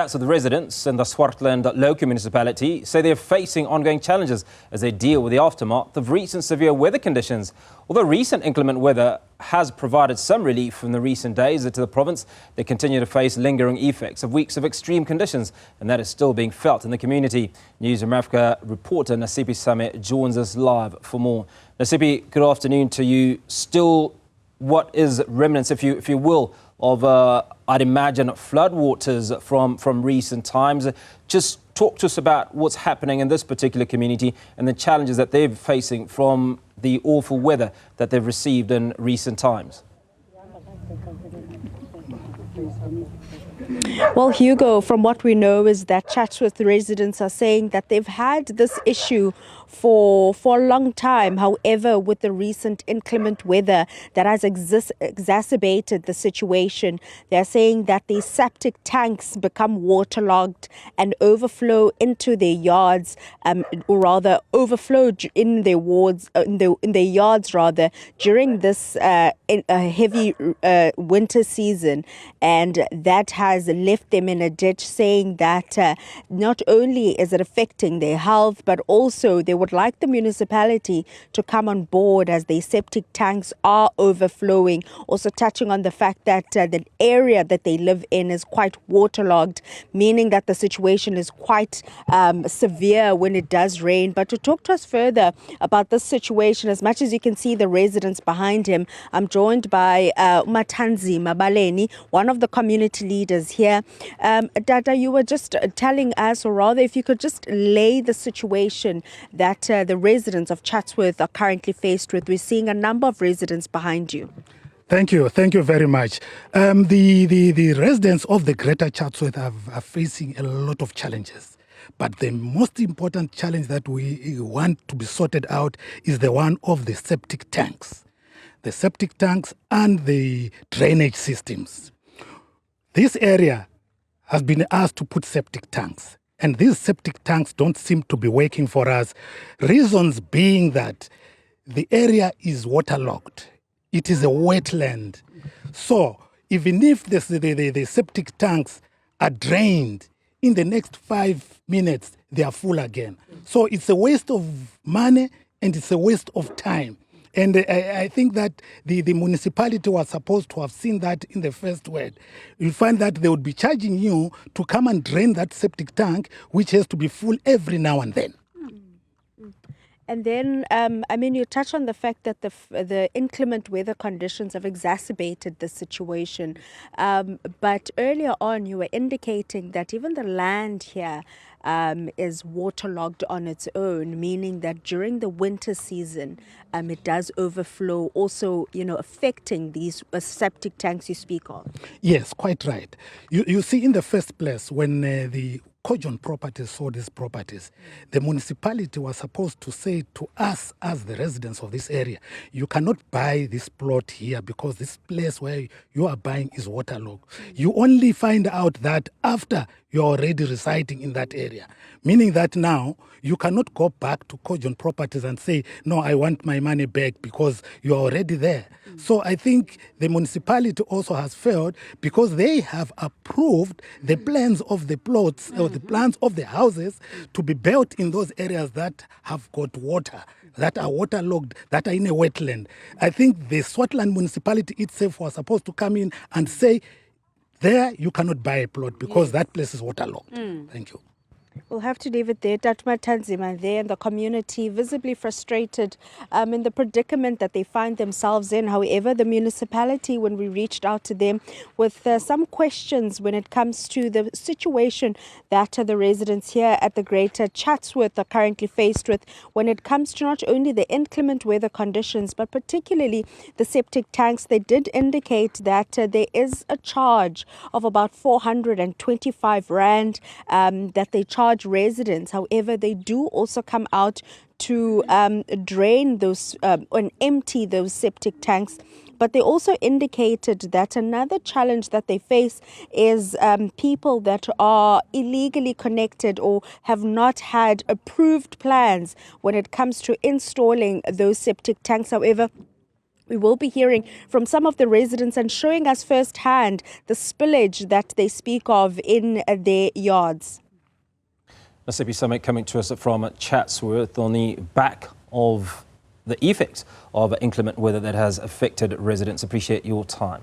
So the residents in the Swartland local municipality say they're facing ongoing challenges as they deal with the aftermath of recent severe weather conditions. Although recent inclement weather has provided some relief from the recent days to the province, they continue to face lingering effects of weeks of extreme conditions, and that is still being felt in the community. Newzroom Afrika reporter Nasiphi Same joins us live for more. Nasiphi, good afternoon to you. Still, what is remnants, if you will, of I'd imagine floodwaters from recent times? Just talk to us about what's happening in this particular community and the challenges that they're facing from the awful weather that they've received in recent times. Well, Hugo, from what we know is that Chatsworth residents are saying that they've had this issue for a long time. However, with the recent inclement weather that has exacerbated the situation, they're saying that the septic tanks become waterlogged and overflow into their yards, or rather overflow in their wards, in their yards rather, during this heavy winter season, and that has left them in a ditch, saying that not only is it affecting their health, but also they would like the municipality to come on board as their septic tanks are overflowing. Also touching on the fact that the area that they live in is quite waterlogged, meaning that the situation is quite severe when it does rain. But to talk to us further about this situation, as much as you can see the residents behind him, I'm joined by Matanzi Mabaleni, one of the community leaders here. Dada, you were just telling us, or rather if you could just lay the situation that the residents of Chatsworth are currently faced with. We're seeing a number of residents behind you. Thank you very much. The residents of the Greater Chatsworth are facing a lot of challenges. But the most important challenge that we want to be sorted out is the one of the septic tanks. The septic tanks and the drainage systems. This area has been asked to put septic tanks, and these septic tanks don't seem to be working for us. Reasons being that the area is waterlogged. It is a wetland. So even if the septic tanks are drained, in the next 5 minutes, they are full again. So it's a waste of money and it's a waste of time. And I think that the municipality was supposed to have seen that in the first word. You'll find that they would be charging you to come and drain that septic tank, which has to be full every now and then. And then, you touch on the fact that the inclement weather conditions have exacerbated the situation. But earlier on, you were indicating that even the land here is waterlogged on its own, meaning that during the winter season, it does overflow, also, affecting these septic tanks you speak of. Yes, quite right. You see, in the first place, when the Cojon Properties saw these properties, the municipality was supposed to say to us as the residents of this area, you cannot buy this plot here because this place where you are buying is waterlogged. You only find out that after you're already residing in that area, meaning that now you cannot go back to Cojon Properties and say, no, I want my money back because you're already there. So I think the municipality also has failed because they have approved the plans of the plots or the plans of the houses to be built in those areas that have got water, that are waterlogged, that are in a wetland. I think the Swartland municipality itself was supposed to come in and say, there you cannot buy a plot because that place is waterlogged. Thank you. We'll have to leave it there. Tatma Tanzima there, and the community visibly frustrated in the predicament that they find themselves in. However, the municipality, when we reached out to them with some questions when it comes to the situation that the residents here at the Greater Chatsworth are currently faced with, when it comes to not only the inclement weather conditions, but particularly the septic tanks, they did indicate that there is a charge of about 425 Rand that they charge residents. However, they do also come out to drain those and empty those septic tanks. But they also indicated that another challenge that they face is people that are illegally connected or have not had approved plans when it comes to installing those septic tanks. However, We will be hearing from some of the residents and showing us firsthand the spillage that they speak of in their yards. Nasiphi Same coming to us from Chatsworth on the back of the effects of inclement weather that has affected residents. Appreciate your time.